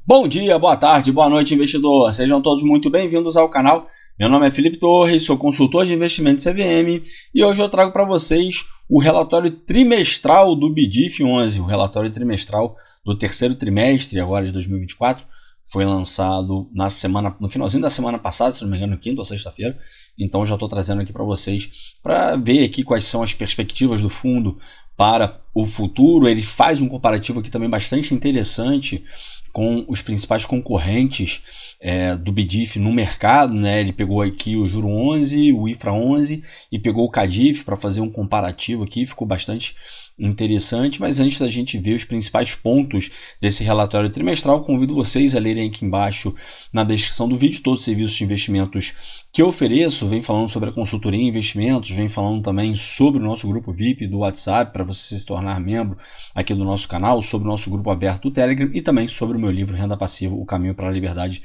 Bom dia, boa tarde, boa noite, investidor. Sejam todos muito bem-vindos ao canal. Meu nome é Felipe Torres, sou consultor de investimentos CVM e hoje eu trago para vocês o relatório trimestral do BDIF11, o relatório trimestral do terceiro trimestre agora de 2024. Foi lançado no finalzinho da semana passada, se não me engano, quinta ou sexta-feira. Então eu já estou trazendo aqui para vocês para ver aqui quais são as perspectivas do fundo para o futuro. Ele faz um comparativo aqui também bastante interessante com os principais concorrentes do BDIF no mercado, né? Ele pegou aqui o Juro 11, o IFRA 11 e pegou o CADIF para fazer um comparativo aqui, ficou bastante interessante. Mas antes da gente ver os principais pontos desse relatório trimestral, convido vocês a lerem aqui embaixo na descrição do vídeo todos os serviços de investimentos que eu ofereço. Vem falando sobre a consultoria em investimentos, vem falando também sobre o nosso grupo VIP do WhatsApp para você se tornar membro aqui do nosso canal, sobre o nosso grupo aberto do Telegram e também sobre o meu livro Renda Passiva, o caminho para a liberdade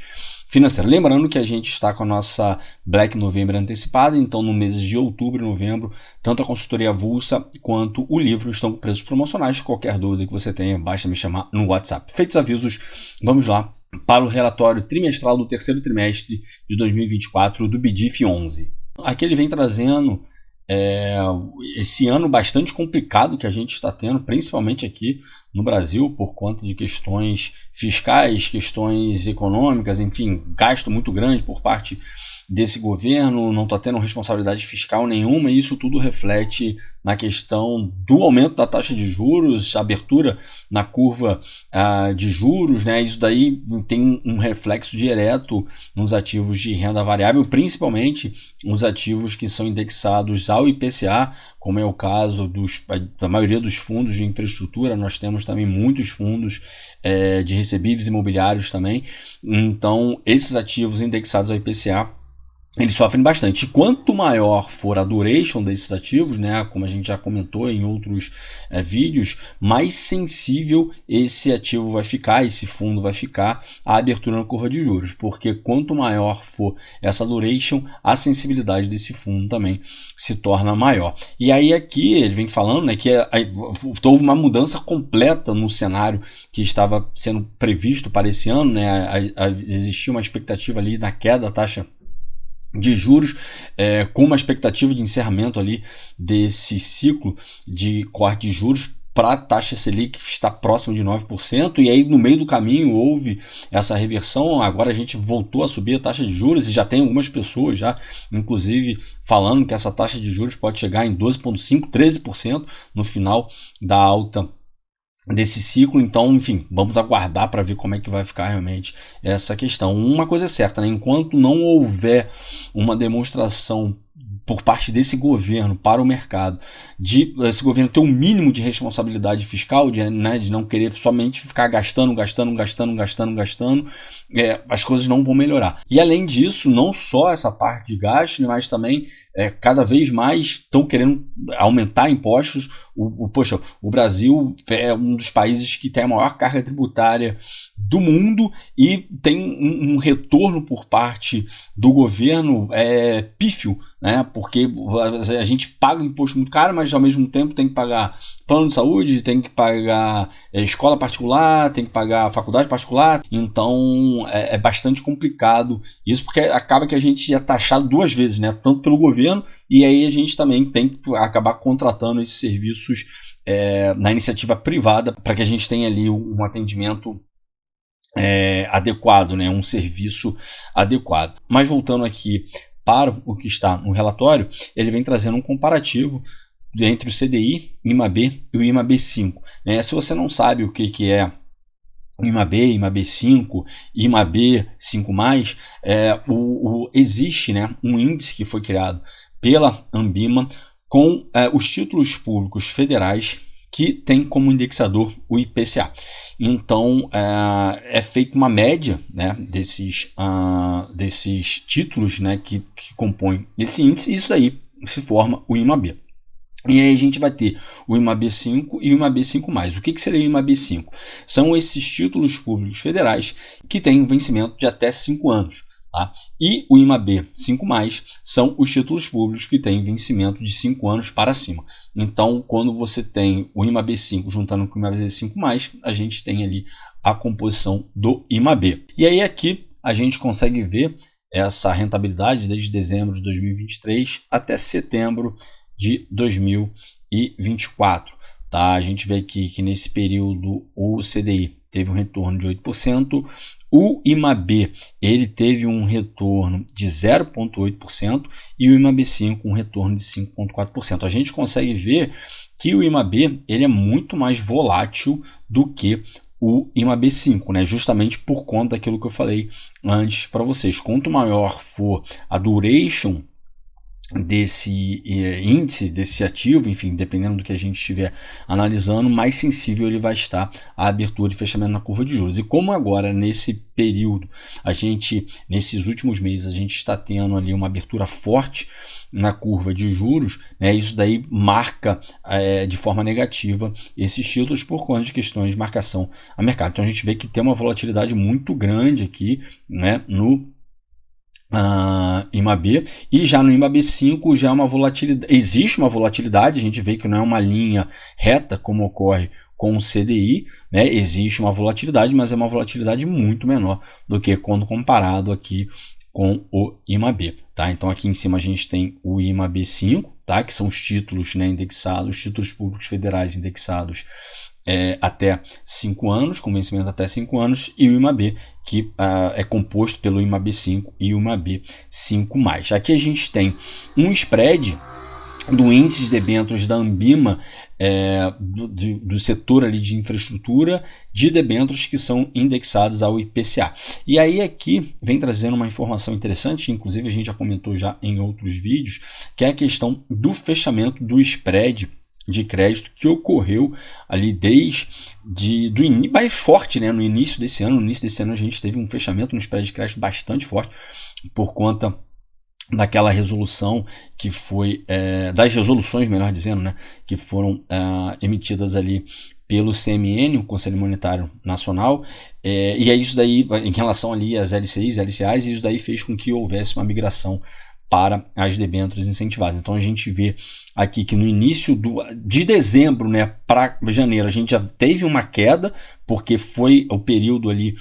financeira. Lembrando que a gente está com a nossa Black November antecipada, então no mês de outubro e novembro, tanto a consultoria avulsa quanto o livro estão com preços promocionais. Qualquer dúvida que você tenha, basta me chamar no WhatsApp. Feitos avisos, vamos lá para o relatório trimestral do terceiro trimestre de 2024 do BDIF11. Aqui ele vem trazendo esse ano bastante complicado que a gente está tendo, principalmente aqui no Brasil, por conta de questões fiscais, questões econômicas, enfim, gasto muito grande por parte desse governo, não está tendo responsabilidade fiscal nenhuma, e isso tudo reflete na questão do aumento da taxa de juros, abertura na curva de juros, né? Isso daí tem um reflexo direto nos ativos de renda variável, principalmente os ativos que são indexados ao IPCA, como é o caso da maioria dos fundos de infraestrutura. Nós temos também muitos fundos de recebíveis imobiliários também. Então, esses ativos indexados ao IPCA, eles sofrem bastante. Quanto maior for a duration desses ativos, né, como a gente já comentou em outros vídeos, mais sensível esse ativo vai ficar, esse fundo vai ficar à abertura na curva de juros, porque quanto maior for essa duration, a sensibilidade desse fundo também se torna maior. E aí aqui ele vem falando, né, que houve uma mudança completa no cenário que estava sendo previsto para esse ano, né, existia uma expectativa ali na queda da taxa de juros, com uma expectativa de encerramento ali desse ciclo de corte de juros para a taxa Selic estar próxima de 9%, e aí no meio do caminho houve essa reversão. Agora a gente voltou a subir a taxa de juros e já tem algumas pessoas já, inclusive, falando que essa taxa de juros pode chegar em 12,5%, 13% no final da alta desse ciclo. Então, enfim, vamos aguardar para ver como é que vai ficar realmente essa questão. Uma coisa é certa, né? Enquanto não houver uma demonstração por parte desse governo para o mercado, de esse governo ter um mínimo de responsabilidade fiscal, de não querer somente ficar gastando, as coisas não vão melhorar. E além disso, não só essa parte de gasto, mas também cada vez mais estão querendo aumentar impostos. O Brasil é um dos países que tem a maior carga tributária do mundo e tem um retorno por parte do governo pífio, né? Porque a gente paga um imposto muito caro, mas ao mesmo tempo tem que pagar plano de saúde, tem que pagar escola particular, tem que pagar faculdade particular. Então é bastante complicado isso, porque acaba que a gente é taxado duas vezes, né? Tanto pelo governo, e aí a gente também tem que acabar contratando esses serviços na iniciativa privada para que a gente tenha ali um atendimento adequado, né? Um serviço adequado. Mas voltando aqui para o que está no relatório, ele vem trazendo um comparativo entre o CDI, IMAB e o IMAB5. Né? Se você não sabe o que é IMAB, IMAB5, IMAB5+, existe, né, um índice que foi criado pela Anbima com os títulos públicos federais que tem como indexador o IPCA. Então, é feita uma média, né, desses títulos, né, que compõem esse índice, e isso daí se forma o IMAB. E aí a gente vai ter o IMAB5 e o IMAB5+. O que seria o IMAB5? São esses títulos públicos federais que têm um vencimento de até 5 anos. Tá? E o IMAB5+, são os títulos públicos que têm vencimento de 5 anos para cima. Então, quando você tem o IMAB5 juntando com o IMAB5+, a gente tem ali a composição do IMAB. E aí aqui a gente consegue ver essa rentabilidade desde dezembro de 2023 até setembro de 2024. Tá? A gente vê aqui que nesse período o CDI teve um retorno de 8%, o IMAB ele teve um retorno de 0,8% e o IMAB5 um retorno de 5,4%. A gente consegue ver que o IMAB ele é muito mais volátil do que o IMAB5, né? Justamente por conta daquilo que eu falei antes para vocês. Quanto maior for a duration desse índice, desse ativo, enfim, dependendo do que a gente estiver analisando, mais sensível ele vai estar à abertura e fechamento na curva de juros. E como agora, nesse período, nesses últimos meses, a gente está tendo ali uma abertura forte na curva de juros, né, isso daí marca de forma negativa esses títulos por conta de questões de marcação a mercado. Então a gente vê que tem uma volatilidade muito grande aqui, né, no IMAB, e já no IMAB5 já é uma volatilidade, existe uma volatilidade, a gente vê que não é uma linha reta como ocorre com o CDI, né? Existe uma volatilidade, mas é uma volatilidade muito menor do que quando comparado aqui com o IMAB, tá? Então aqui em cima a gente tem o IMAB5, tá? Que são os títulos, né, indexados, os títulos públicos federais indexados até 5 anos, com vencimento até 5 anos, e o IMAB, que é composto pelo IMAB5 e o IMAB5+. Aqui a gente tem um spread do índice de debêntures da Ambima, do setor ali de infraestrutura, de debêntures que são indexados ao IPCA. E aí aqui vem trazendo uma informação interessante, inclusive a gente já comentou já em outros vídeos, que é a questão do fechamento do spread de crédito que ocorreu ali mais forte, né, no início desse ano. No início desse ano a gente teve um fechamento no spread de crédito bastante forte por conta daquela resolução que foi, das resoluções, melhor dizendo, né, que foram emitidas ali pelo CMN, o Conselho Monetário Nacional, e é isso daí em relação ali às LCIs, LCAs, e isso daí fez com que houvesse uma migração para as debêntures incentivadas. Então a gente vê aqui que no início de dezembro, né, para janeiro, a gente já teve uma queda, porque foi o período ali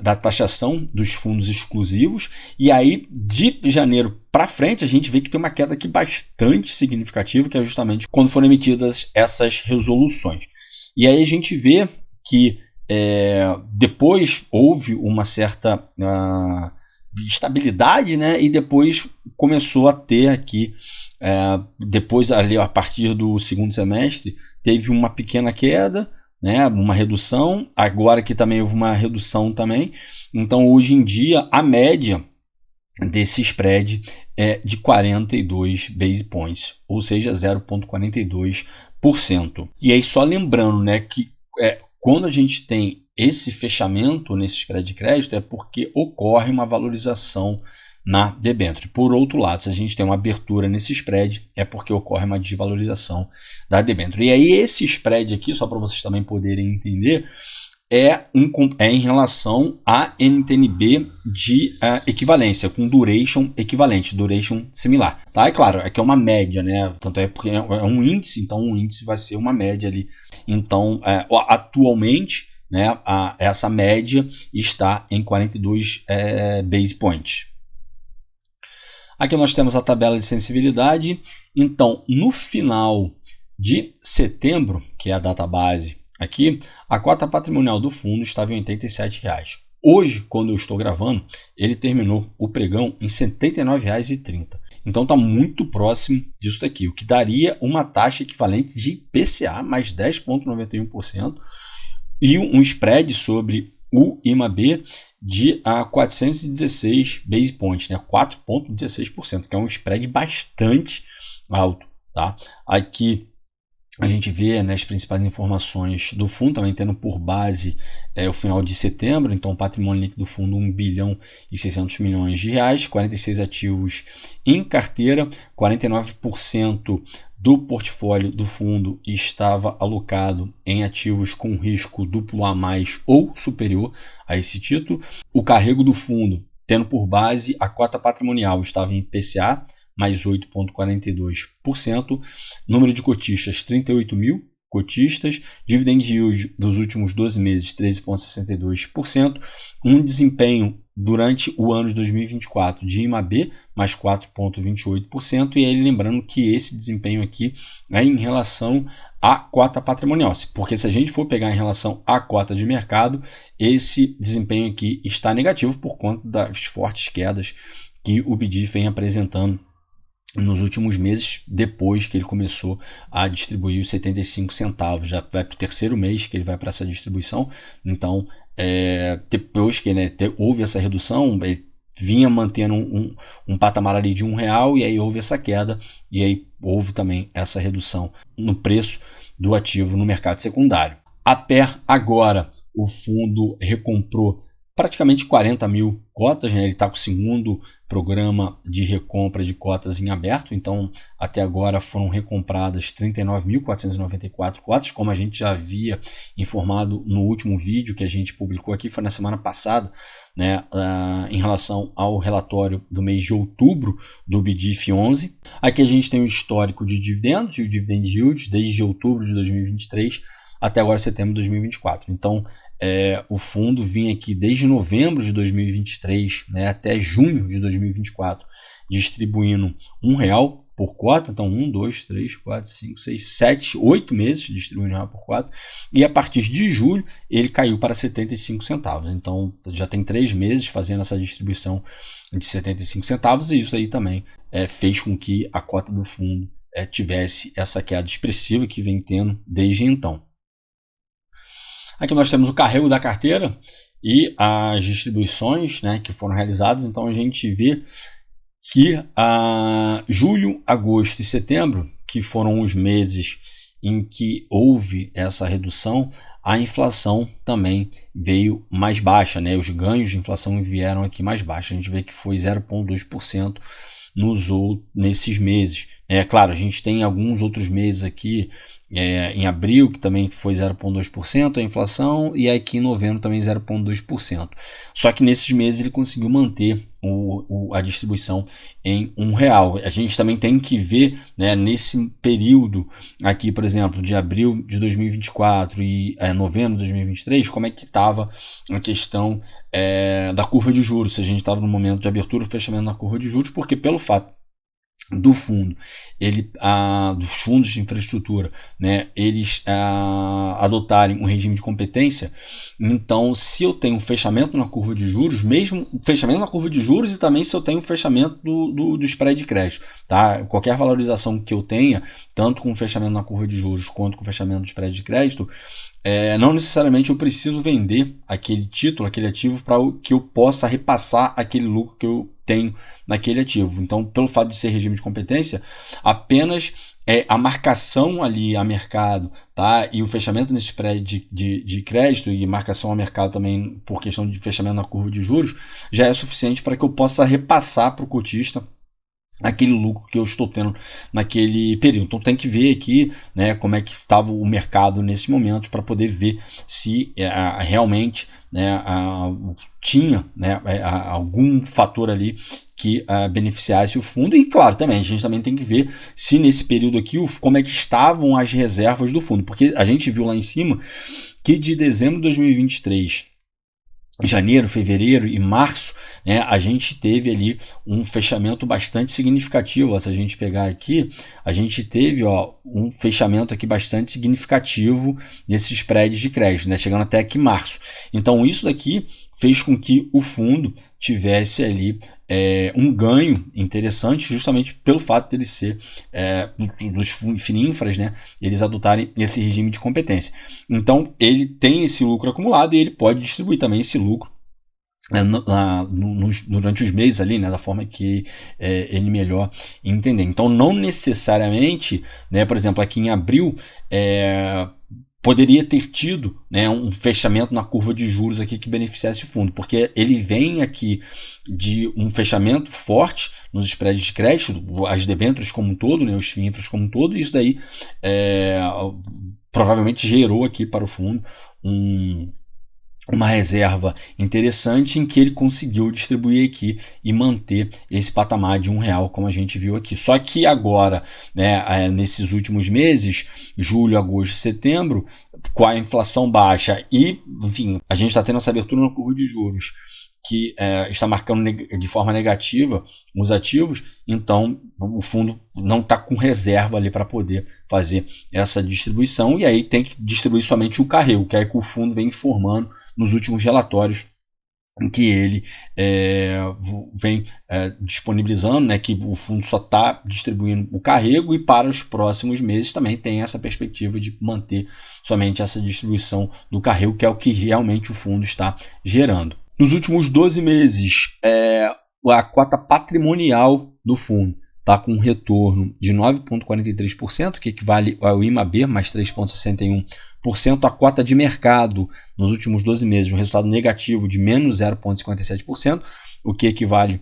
da taxação dos fundos exclusivos, e aí de janeiro para frente a gente vê que tem uma queda aqui bastante significativa, que é justamente quando foram emitidas essas resoluções. E aí a gente vê que depois houve uma certa estabilidade, né? E depois começou a ter aqui, depois ali a partir do segundo semestre, teve uma pequena queda, né? Uma redução, agora aqui também houve uma redução também. Então hoje em dia a média desse spread é de 42 base points, ou seja, 0,42%. E aí só lembrando, né, que quando a gente tem esse fechamento nesse spread de crédito é porque ocorre uma valorização na debênture. Por outro lado, se a gente tem uma abertura nesse spread, é porque ocorre uma desvalorização da debênture. E aí esse spread aqui, só para vocês também poderem entender, é em relação a NTNB de equivalência, com duration equivalente, duration similar. Tá? É claro, aqui é uma média, né? Tanto é porque é um índice, então um índice vai ser uma média ali. Então, atualmente, né, essa média está em 42 base points. Aqui nós temos a tabela de sensibilidade. Então, no final de setembro, que é a data base aqui, a cota patrimonial do fundo estava em R$ 87,00. Hoje, quando eu estou gravando, ele terminou o pregão em R$ 79,30. Então está muito próximo disso daqui, o que daria uma taxa equivalente de IPCA mais 10,91%. E um spread sobre o IMAB de 416 base points, né? 4,16%, que é um spread bastante alto. Tá? Aqui a gente vê, né, as principais informações do fundo, também tendo por base o final de setembro. Então o patrimônio líquido do fundo R$ 1 bilhão e 600 milhões de reais, 46 ativos em carteira, 49% do portfólio do fundo estava alocado em ativos com risco duplo A mais ou superior a esse título. O carrego do fundo, tendo por base a cota patrimonial, estava em IPCA mais 8,42%, número de cotistas 38.000, cotistas, dividend yield dos últimos 12 meses 13,62%, um desempenho durante o ano de 2024 de IMAB, mais 4,28%, e aí lembrando que esse desempenho aqui é em relação à cota patrimonial, porque se a gente for pegar em relação à cota de mercado, esse desempenho aqui está negativo por conta das fortes quedas que o BIDI vem apresentando nos últimos meses, depois que ele começou a distribuir os 75 centavos. Já vai para o terceiro mês que ele vai para essa distribuição. Então, depois que houve essa redução, ele vinha mantendo um patamar ali de R$1, e aí houve essa queda, e aí houve também essa redução no preço do ativo no mercado secundário. A PER agora, o fundo recomprou praticamente 40 mil cotas, né? Ele está com o segundo programa de recompra de cotas em aberto, então até agora foram recompradas 39.494 cotas, como a gente já havia informado no último vídeo que a gente publicou aqui, foi na semana passada, né? Em relação ao relatório do mês de outubro do BDIF11. Aqui a gente tem o histórico de dividendos e o dividend yield desde outubro de 2023 até agora setembro de 2024. Então, o fundo vinha aqui desde novembro de 2023, né, até junho de 2024, distribuindo R$1 por cota. Então, 1, 2, 3, 4, 5, 6, 7, 8 meses distribuindo R$1 por cota. E a partir de julho, ele caiu para 75 centavos. Então, já tem 3 meses fazendo essa distribuição de 75 centavos. E isso aí também fez com que a cota do fundo tivesse essa queda expressiva que vem tendo desde então. Aqui nós temos o carrego da carteira e as distribuições, né, que foram realizadas. Então a gente vê que julho, agosto e setembro, que foram os meses em que houve essa redução, a inflação também veio mais baixa, né? Os ganhos de inflação vieram aqui mais baixos. A gente vê que foi 0,2% nesses meses. Claro, a gente tem alguns outros meses aqui, em abril, que também foi 0,2% a inflação, e aqui em novembro também 0,2%. Só que nesses meses ele conseguiu manter a distribuição em R$1. A gente também tem que ver, né, nesse período aqui, por exemplo, de abril de 2024 e novembro de 2023, como é que estava a questão da curva de juros, se a gente estava no momento de abertura ou fechamento na curva de juros, porque pelo fato do fundo, dos fundos de infraestrutura, né, eles adotarem um regime de competência. Então, se eu tenho um fechamento na curva de juros, mesmo fechamento na curva de juros, e também se eu tenho um fechamento do spread de crédito, tá? Qualquer valorização que eu tenha, tanto com o fechamento na curva de juros quanto com o fechamento do spread de crédito, não necessariamente eu preciso vender aquele título, aquele ativo, para que eu possa repassar aquele lucro que eu tenho naquele ativo. Então, pelo fato de ser regime de competência, apenas a marcação ali a mercado, tá? E o fechamento nesse spread de crédito e marcação a mercado também por questão de fechamento na curva de juros já é suficiente para que eu possa repassar para o cotista aquele lucro que eu estou tendo naquele período. Então tem que ver aqui, né, como é que estava o mercado nesse momento para poder ver se realmente, né, tinha, né, algum fator ali que beneficiasse o fundo. E claro, também a gente também tem que ver se nesse período aqui como é que estavam as reservas do fundo, porque a gente viu lá em cima que de dezembro de 2023, janeiro, fevereiro e março, né, a gente teve ali um fechamento bastante significativo. Se a gente pegar aqui, a gente teve um fechamento aqui bastante significativo nesses spreads de crédito, né, chegando até aqui março. Então isso daqui fez com que o fundo tivesse ali um ganho interessante, justamente pelo fato de ele ser dos fininfras, né, eles adotarem esse regime de competência. Então ele tem esse lucro acumulado e ele pode distribuir também esse lucro durante os meses ali, né, da forma que ele melhor entender. Então não necessariamente, né, por exemplo, aqui em abril poderia ter tido, né, um fechamento na curva de juros aqui que beneficiasse o fundo, porque ele vem aqui de um fechamento forte nos spreads de crédito, as debêntures como um todo, né, os FINFRAs como um todo, e isso daí provavelmente gerou aqui para o fundo uma reserva interessante em que ele conseguiu distribuir aqui e manter esse patamar de R$1, como a gente viu aqui. Só que agora, né, nesses últimos meses, julho, agosto e setembro, com a inflação baixa e, enfim, a gente está tendo essa abertura na curva de juros que está marcando de forma negativa os ativos, então o fundo não está com reserva ali para poder fazer essa distribuição, e aí tem que distribuir somente o carrego, que é que o fundo vem informando nos últimos relatórios em que ele vem disponibilizando, né, que o fundo só está distribuindo o carrego, e para os próximos meses também tem essa perspectiva de manter somente essa distribuição do carrego, que é o que realmente o fundo está gerando. Nos últimos 12 meses, a cota patrimonial do fundo está com um retorno de 9,43%, que equivale ao IMAB mais 3,61%. A cota de mercado nos últimos 12 meses, um resultado negativo de menos 0,57%, o que equivale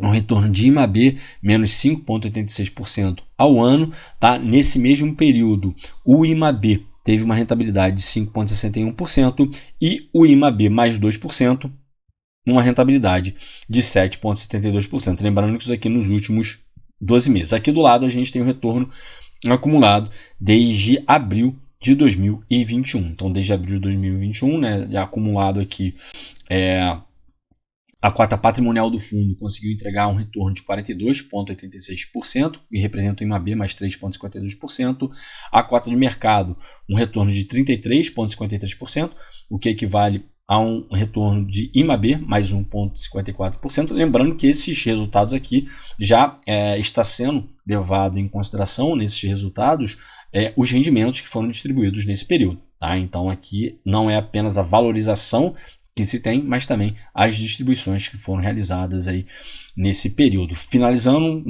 a um retorno de IMAB menos 5,86% ao ano. Tá? Nesse mesmo período, o IMAB teve uma rentabilidade de 5,61% e o IMAB mais 2%, uma rentabilidade de 7,72%. Lembrando que isso aqui nos últimos 12 meses. Aqui do lado a gente tem o retorno acumulado desde abril de 2021. Então, desde abril de 2021, né, acumulado aqui, a cota patrimonial do fundo conseguiu entregar um retorno de 42,86% e representa o IMAB mais 3,52%. A cota de mercado, um retorno de 33,53%, o que equivale a um retorno de IMAB mais 1,54%. Lembrando que esses resultados aqui já está sendo levado em consideração nesses resultados os rendimentos que foram distribuídos nesse período. Tá? Então aqui não é apenas a valorização que se tem, mas também as distribuições que foram realizadas aí nesse período. Finalizando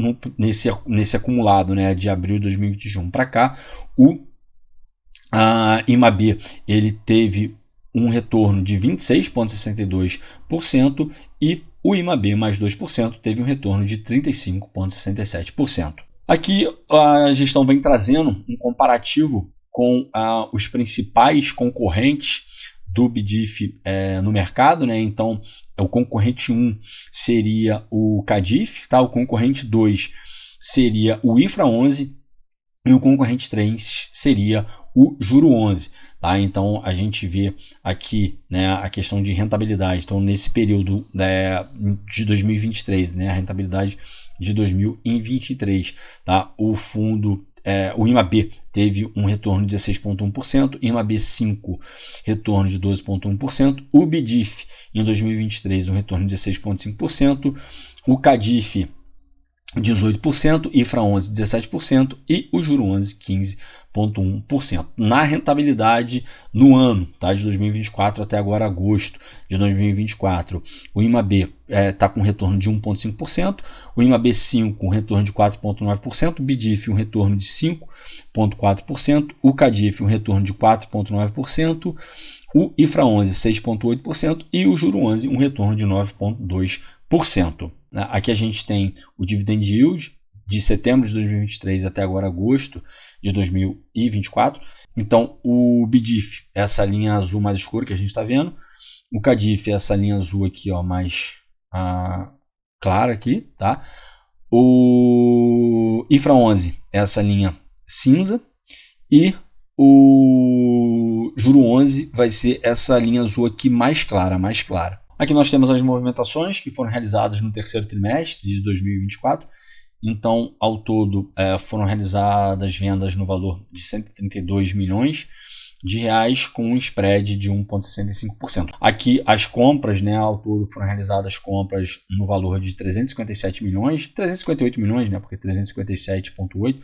nesse acumulado, né, de abril de 2021 para cá, o IMAB ele teve um retorno de 26,62% e o IMAB mais 2% teve um retorno de 35,67%. Aqui a gestão vem trazendo um comparativo com os principais concorrentes do BDIF no mercado, né? Então, o concorrente 1 seria o CADIF, tá? O concorrente 2 seria o IFRA 11 e o concorrente 3 seria o Juro 11. Tá? Então, a gente vê aqui, né, a questão de rentabilidade. Então, nesse período de 2023, né, a rentabilidade de 2023, tá? O fundo, o IMAB teve um retorno de 16,1%, IMAB 5, retorno de 12,1%, o BDIF em 2023, um retorno de 16,5%, o CADIF 18%, IFRA 11 17% e o Juro 11 15,1%. Na rentabilidade no ano, tá, de 2024 até agora agosto de 2024, o IMAB está com retorno de 1,5%, o IMAB 5 um retorno de 4,9%, o BDIF um retorno de 5,4%, o CADIF um retorno de 4,9%, o IFRA 11 6,8% e o Juro 11 um retorno de 9,2%. Aqui a gente tem o dividend yield de setembro de 2023 até agora agosto de 2024. Então, o BDIF é essa linha azul mais escura que a gente está vendo. O CADIF é essa linha azul aqui, ó, mais clara aqui, tá? O IFRA 11 é essa linha cinza e o Juro 11 vai ser essa linha azul aqui mais clara, Aqui nós temos as movimentações que foram realizadas no terceiro trimestre de 2024. Então, ao todo, foram realizadas vendas no valor de 132 milhões de reais com um spread de 1,65%. Aqui as compras, né, ao todo foram realizadas compras no valor de 358 milhões, né, porque 357,8,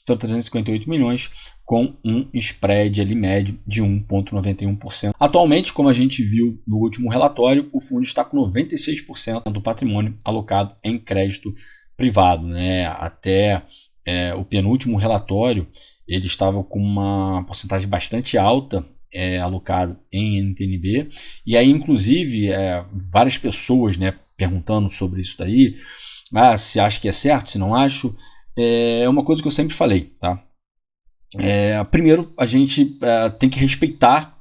então 358 milhões com um spread ali médio de 1,91%. Atualmente, como a gente viu no último relatório, o fundo está com 96% do patrimônio alocado em crédito privado, né? Até o penúltimo relatório ele estava com uma porcentagem bastante alta alocado em NTNB, e aí inclusive várias pessoas, né, perguntando sobre isso daí, se acha que é certo, se não acho. É uma coisa que eu sempre falei, tá? Primeiro, a gente tem que respeitar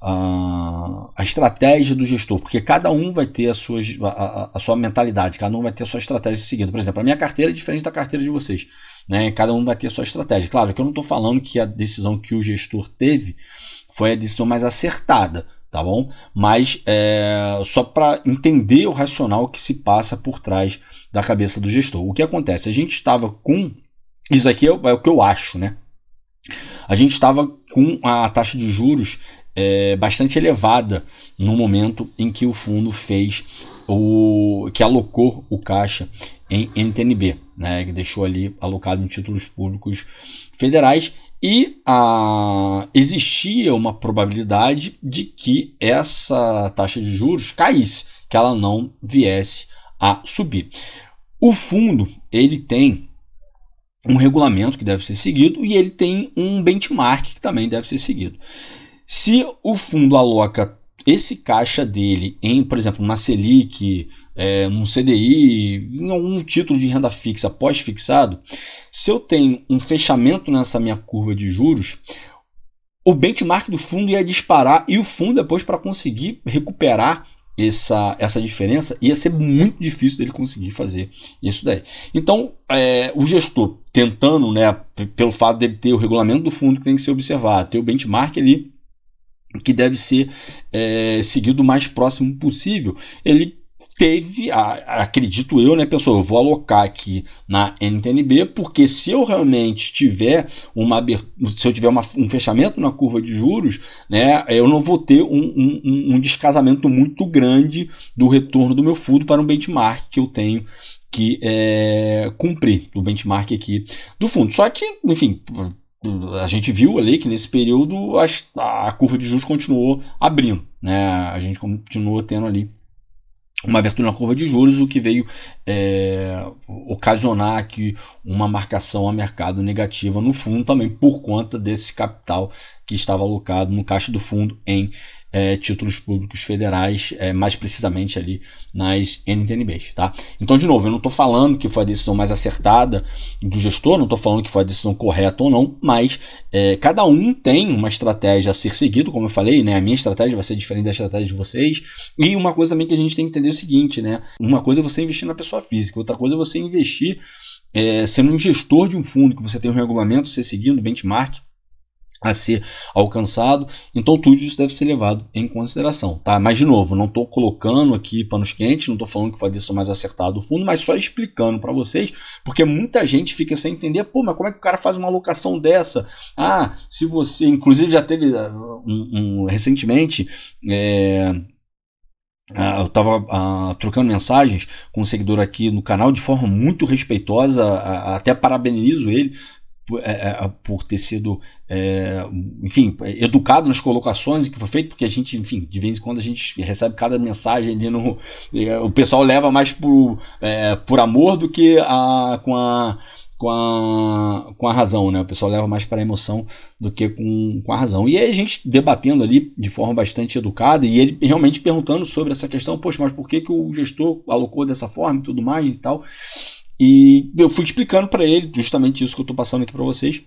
a estratégia do gestor, porque cada um vai ter a sua mentalidade, cada um vai ter a sua estratégia seguida. Por exemplo, a minha carteira é diferente da carteira de vocês, né? Cada um vai ter a sua estratégia. Claro que eu não estou falando que a decisão que o gestor teve foi a decisão mais acertada, tá bom? Mas só para entender o racional que se passa por trás da cabeça do gestor. O que acontece? A gente estava com... Isso aqui é o que eu acho, né? A gente estava com a taxa de juros bastante elevada no momento em que o fundo que alocou o caixa em NTNB, né, que deixou ali alocado em títulos públicos federais, e existia uma probabilidade de que essa taxa de juros caísse, que ela não viesse a subir. O fundo ele tem um regulamento que deve ser seguido e ele tem um benchmark que também deve ser seguido. Se o fundo aloca esse caixa dele em, por exemplo, uma Selic, um CDI, em algum título de renda fixa pós-fixado, se eu tenho um fechamento nessa minha curva de juros, o benchmark do fundo ia disparar e o fundo depois, para conseguir recuperar essa diferença, ia ser muito difícil dele conseguir fazer isso daí. Então, o gestor tentando, né, pelo fato dele ter o regulamento do fundo que tem que ser observado, ter o benchmark ali que deve ser seguido o mais próximo possível, ele teve, acredito eu, né, pensou, eu vou alocar aqui na NTNB, porque se eu realmente tiver um fechamento na curva de juros, né, eu não vou ter um descasamento muito grande do retorno do meu fundo para um benchmark que eu tenho que cumprir, do benchmark aqui do fundo. Só que, enfim, a gente viu ali que nesse período a curva de juros continuou abrindo, né? A gente continuou tendo ali uma abertura na curva de juros, o que veio ocasionar aqui uma marcação a mercado negativa no fundo, também por conta desse capital que estava alocado no caixa do fundo em títulos públicos federais, mais precisamente ali nas NTNBs, tá? Então, de novo, eu não estou falando que foi a decisão mais acertada do gestor, não estou falando que foi a decisão correta ou não, mas cada um tem uma estratégia a ser seguido, como eu falei, né? A minha estratégia vai ser diferente da estratégia de vocês, e uma coisa também que a gente tem que entender é o seguinte, né? Uma coisa é você investir na pessoa física, outra coisa é você investir sendo um gestor de um fundo, que você tem um regulamento a ser seguido, benchmark a ser alcançado, então tudo isso deve ser levado em consideração, tá? Mas de novo, não estou colocando aqui panos quentes, não estou falando que foi a decisão mais acertada do fundo, mas só explicando para vocês, porque muita gente fica sem entender, pô, mas como é que o cara faz uma alocação dessa? Se você, inclusive já teve recentemente, eu estava trocando mensagens com um seguidor aqui no canal de forma muito respeitosa, até parabenizo ele por ter sido, enfim, educado nas colocações que foi feito, porque a gente, enfim, de vez em quando a gente recebe cada mensagem ali o pessoal leva mais por amor do que com a razão, né? O pessoal leva mais para a emoção do que com a razão. E aí a gente debatendo ali de forma bastante educada, e ele realmente perguntando sobre essa questão, poxa, mas por que o gestor alocou dessa forma e tudo mais e tal. E eu fui explicando para ele justamente isso que eu estou passando aqui para vocês.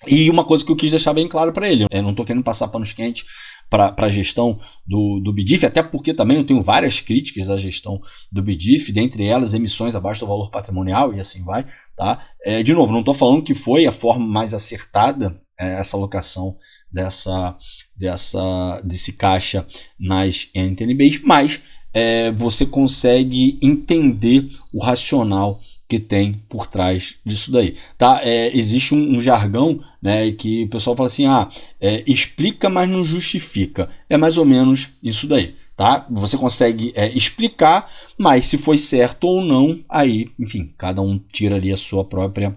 E uma coisa que eu quis deixar bem claro para ele, eu não estou querendo passar panos quentes para a gestão do BDIF, até porque também eu tenho várias críticas à gestão do BDIF, dentre elas emissões abaixo do valor patrimonial e assim vai, tá? De novo, não estou falando que foi a forma mais acertada essa alocação desse caixa nas NTNBs, mas você consegue entender o racional que tem por trás disso daí, tá? Existe um jargão, né, que o pessoal fala assim, explica, mas não justifica. É mais ou menos isso daí, tá? Você consegue explicar, mas se foi certo ou não, aí, enfim, cada um tira ali a sua própria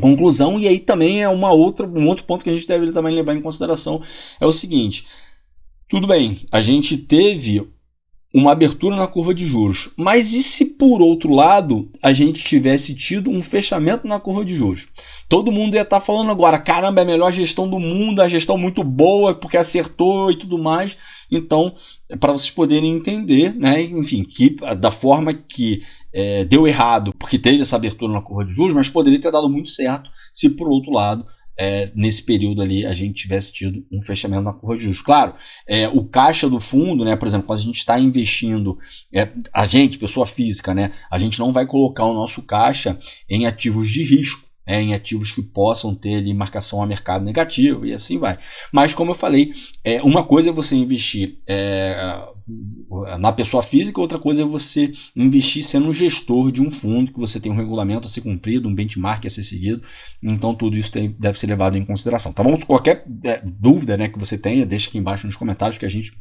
conclusão. E aí também um outro ponto que a gente deve também levar em consideração é o seguinte: tudo bem, a gente teve uma abertura na curva de juros, mas e se por outro lado a gente tivesse tido um fechamento na curva de juros? Todo mundo ia estar falando agora, caramba, é a melhor gestão do mundo, a gestão muito boa porque acertou e tudo mais. Então, para vocês poderem entender, né, enfim, que da forma que deu errado porque teve essa abertura na curva de juros, mas poderia ter dado muito certo se por outro lado nesse período ali a gente tivesse tido um fechamento na curva de juros. Claro, o caixa do fundo, né, por exemplo, quando a gente está investindo, a gente, pessoa física, né, a gente não vai colocar o nosso caixa em ativos de risco, em ativos que possam ter ali marcação a mercado negativo e assim vai. Mas como eu falei, uma coisa é você investir na pessoa física, outra coisa é você investir sendo um gestor de um fundo, que você tem um regulamento a ser cumprido, um benchmark a ser seguido, então tudo isso deve ser levado em consideração. Tá bom? Qualquer dúvida, né, que você tenha, deixa aqui embaixo nos comentários que a gente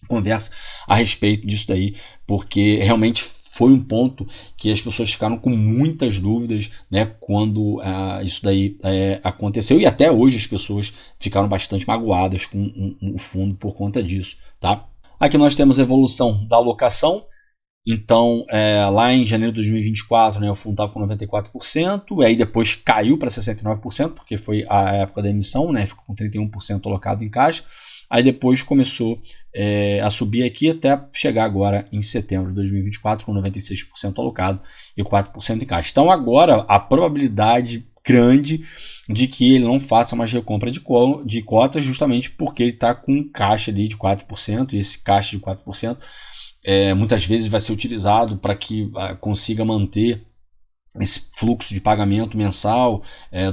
conversa a respeito disso daí, porque realmente foi um ponto que as pessoas ficaram com muitas dúvidas, né, quando isso daí aconteceu, e até hoje as pessoas ficaram bastante magoadas com o fundo por conta disso, tá? Aqui nós temos a evolução da alocação. Então, lá em janeiro de 2024, né, o fundo estava com 94%, e aí depois caiu para 69%, porque foi a época da emissão, né, ficou com 31% alocado em caixa. Aí depois começou a subir aqui até chegar agora em setembro de 2024 com 96% alocado e 4% em caixa. Então agora a probabilidade grande de que ele não faça mais recompra de cotas, justamente porque ele está com um caixa ali de 4%, e esse caixa de 4% muitas vezes vai ser utilizado para que consiga manter esse fluxo de pagamento mensal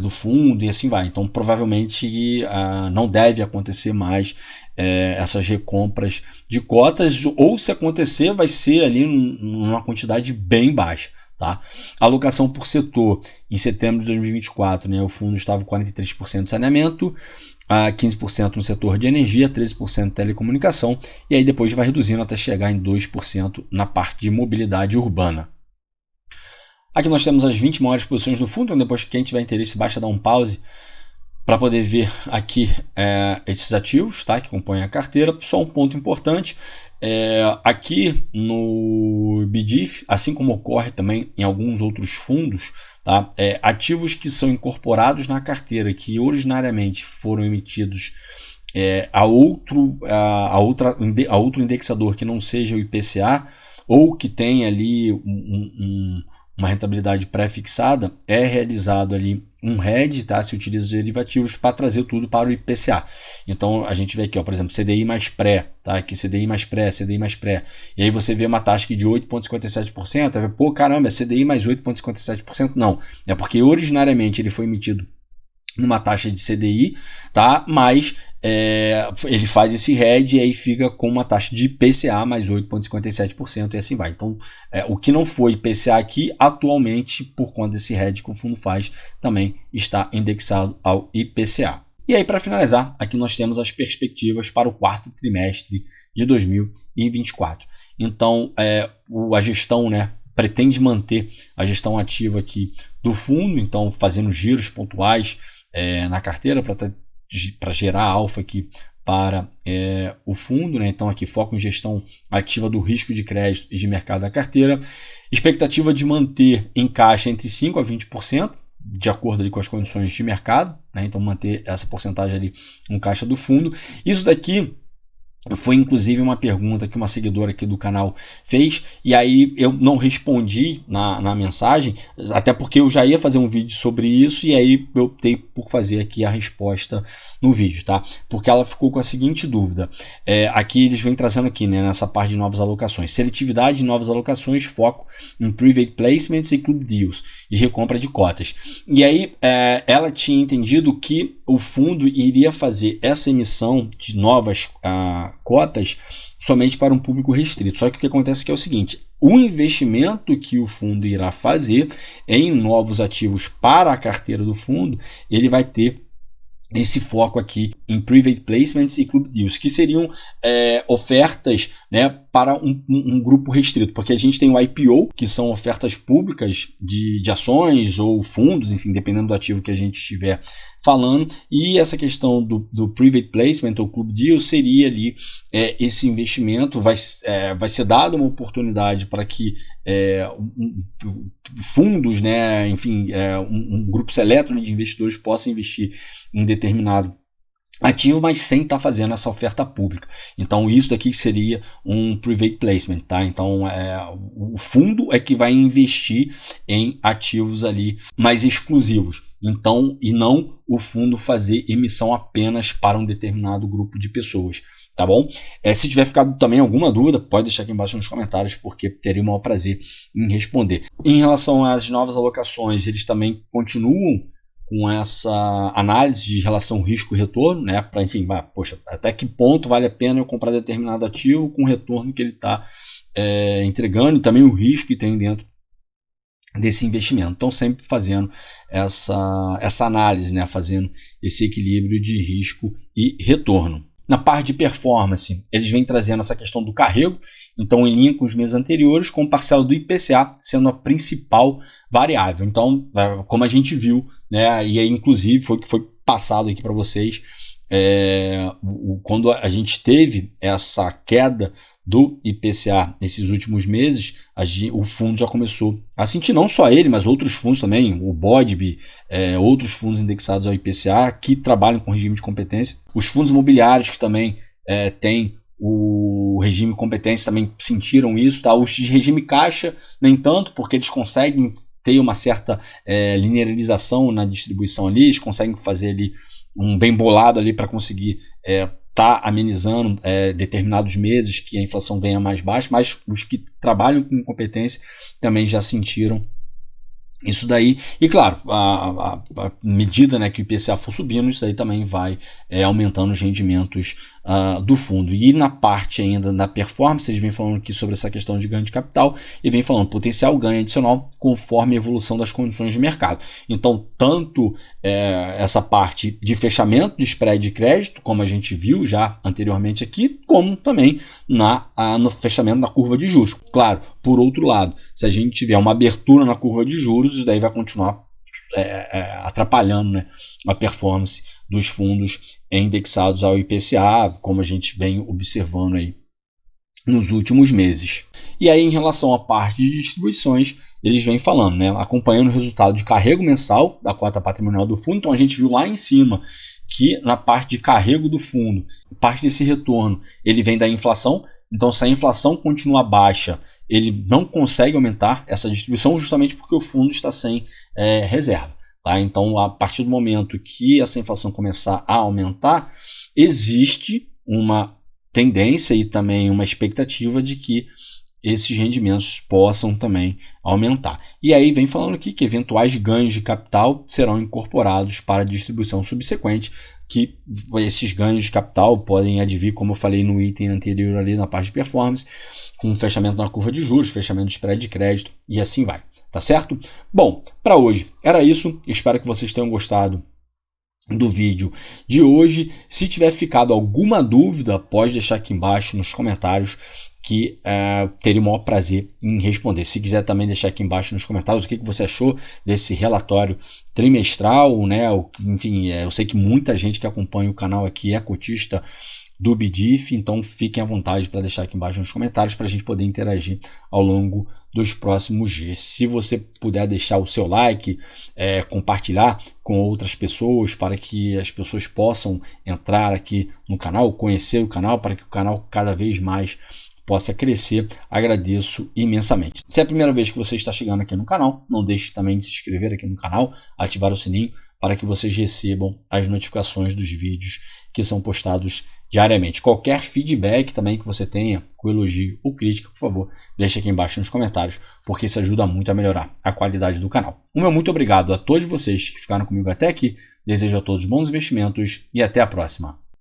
do fundo e assim vai. Então provavelmente não deve acontecer mais essas recompras de cotas, ou se acontecer vai ser ali numa quantidade bem baixa. Tá? A alocação por setor em setembro de 2024, né, o fundo estava com 43% de saneamento, 15% no setor de energia, 13% de telecomunicação, e aí depois vai reduzindo até chegar em 2% na parte de mobilidade urbana. Aqui nós temos as 20 maiores posições do fundo, então depois que quem tiver interesse basta dar um pause para poder ver aqui esses ativos, tá, que compõem a carteira. Só um ponto importante, aqui no BDIF, assim como ocorre também em alguns outros fundos, tá, ativos que são incorporados na carteira, que originariamente foram emitidos a outro indexador que não seja o IPCA, ou que tem ali uma rentabilidade pré-fixada, é realizado ali um hedge, tá? Se utiliza os derivativos para trazer tudo para o IPCA. Então a gente vê aqui, ó, por exemplo, CDI mais pré, tá? Aqui CDI mais pré, CDI mais pré. E aí você vê uma taxa aqui de 8,57%, aí, pô, caramba, é CDI mais 8,57%? Não, é porque originariamente ele foi emitido numa taxa de CDI, tá? Mas ele faz esse hedge e aí fica com uma taxa de IPCA mais 8,57% e assim vai. Então, o que não foi IPCA aqui, atualmente, por conta desse hedge que o fundo faz, também está indexado ao IPCA. E aí, para finalizar, aqui nós temos as perspectivas para o quarto trimestre de 2024. Então, a gestão, né, pretende manter a gestão ativa aqui do fundo, então fazendo giros pontuais na carteira para gerar alfa aqui para o fundo, né? Então aqui foco em gestão ativa do risco de crédito e de mercado da carteira. Expectativa de manter em caixa entre 5% a 20%, de acordo ali com as condições de mercado, né? Então manter essa porcentagem ali em caixa do fundo. Isso daqui foi inclusive uma pergunta que uma seguidora aqui do canal fez, e aí eu não respondi na mensagem, até porque eu já ia fazer um vídeo sobre isso, e aí eu optei por fazer aqui a resposta no vídeo, tá? Porque ela ficou com a seguinte dúvida, aqui eles vêm trazendo aqui, né, nessa parte de novas alocações, seletividade de novas alocações, foco em private placements e club deals, e recompra de cotas. E aí ela tinha entendido que o fundo iria fazer essa emissão de novas cotas somente para um público restrito. Só que o que acontece é o seguinte, o investimento que o fundo irá fazer em novos ativos para a carteira do fundo, ele vai ter esse foco aqui em private placements e club deals, que seriam ofertas, né, para um grupo restrito, porque a gente tem o IPO, que são ofertas públicas de ações ou fundos, enfim, dependendo do ativo que a gente estiver falando, e essa questão do private placement ou club deal seria ali esse investimento, vai ser dada uma oportunidade para que fundos, né, enfim, um grupo seleto de investidores possa investir em determinado ativo, mas sem estar fazendo essa oferta pública. Então isso daqui seria um private placement, tá? Então o fundo é que vai investir em ativos ali mais exclusivos. Então, e não o fundo fazer emissão apenas para um determinado grupo de pessoas, tá bom? Se tiver ficado também alguma dúvida, pode deixar aqui embaixo nos comentários, porque terei o maior prazer em responder. Em relação às novas alocações, eles também continuam com essa análise de relação risco-retorno, né? Para, enfim, poxa, até que ponto vale a pena eu comprar determinado ativo com o retorno que ele está entregando e também o risco que tem dentro desse investimento. Então, sempre fazendo essa análise, né? Fazendo esse equilíbrio de risco e retorno. Na parte de performance, eles vêm trazendo essa questão do carrego, então em linha com os meses anteriores, com parcela do IPCA sendo a principal variável. Então, como a gente viu, né, e aí inclusive foi o que foi passado aqui para vocês, quando a gente teve essa queda do IPCA nesses últimos meses, o fundo já começou a sentir, não só ele, mas outros fundos também, o BODB, outros fundos indexados ao IPCA que trabalham com regime de competência. Os fundos imobiliários que também têm o regime de competência também sentiram isso. Tá? Os de regime caixa, nem tanto, porque eles conseguem ter uma certa linearização na distribuição ali, eles conseguem fazer ali um bem bolado ali para conseguir tá amenizando determinados meses que a inflação venha mais baixa, mas os que trabalham com competência também já sentiram isso daí. E claro, à medida, né, que o IPCA for subindo, isso daí também vai aumentando os rendimentos do fundo. E na parte ainda da performance, eles vêm falando aqui sobre essa questão de ganho de capital e vem falando potencial ganho adicional conforme a evolução das condições de mercado. Então, tanto essa parte de fechamento de spread de crédito, como a gente viu já anteriormente aqui, como também no fechamento da curva de juros. Claro, por outro lado, se a gente tiver uma abertura na curva de juros, isso daí vai continuar atrapalhando, né, a performance dos fundos indexados ao IPCA, como a gente vem observando aí nos últimos meses. E aí, em relação à parte de distribuições, eles vêm falando, né, acompanhando o resultado de carrego mensal da cota patrimonial do fundo. Então a gente viu lá em cima que na parte de carrego do fundo, parte desse retorno, ele vem da inflação. Então, se a inflação continua baixa, ele não consegue aumentar essa distribuição justamente porque o fundo está sem reserva. Tá? Então, a partir do momento que essa inflação começar a aumentar, existe uma tendência e também uma expectativa de que esses rendimentos possam também aumentar. E aí vem falando aqui que eventuais ganhos de capital serão incorporados para a distribuição subsequente, que esses ganhos de capital podem advir, como eu falei no item anterior ali na parte de performance, com fechamento na curva de juros, fechamento de spread de crédito e assim vai. Tá certo? Bom, para hoje era isso. Espero que vocês tenham gostado do vídeo de hoje. Se tiver ficado alguma dúvida, pode deixar aqui embaixo nos comentários, que teria o maior prazer em responder. Se quiser também deixar aqui embaixo nos comentários o que você achou desse relatório trimestral, né? Enfim, eu sei que muita gente que acompanha o canal aqui é cotista do BDIF, então fiquem à vontade para deixar aqui embaixo nos comentários para a gente poder interagir ao longo dos próximos dias. Se você puder deixar o seu like, compartilhar com outras pessoas para que as pessoas possam entrar aqui no canal, conhecer o canal, para que o canal cada vez mais possa crescer, agradeço imensamente. Se é a primeira vez que você está chegando aqui no canal, não deixe também de se inscrever aqui no canal, ativar o sininho para que vocês recebam as notificações dos vídeos que são postados diariamente. Qualquer feedback também que você tenha, com elogio ou crítica, por favor, deixe aqui embaixo nos comentários, porque isso ajuda muito a melhorar a qualidade do canal. O meu muito obrigado a todos vocês que ficaram comigo até aqui, desejo a todos bons investimentos e até a próxima.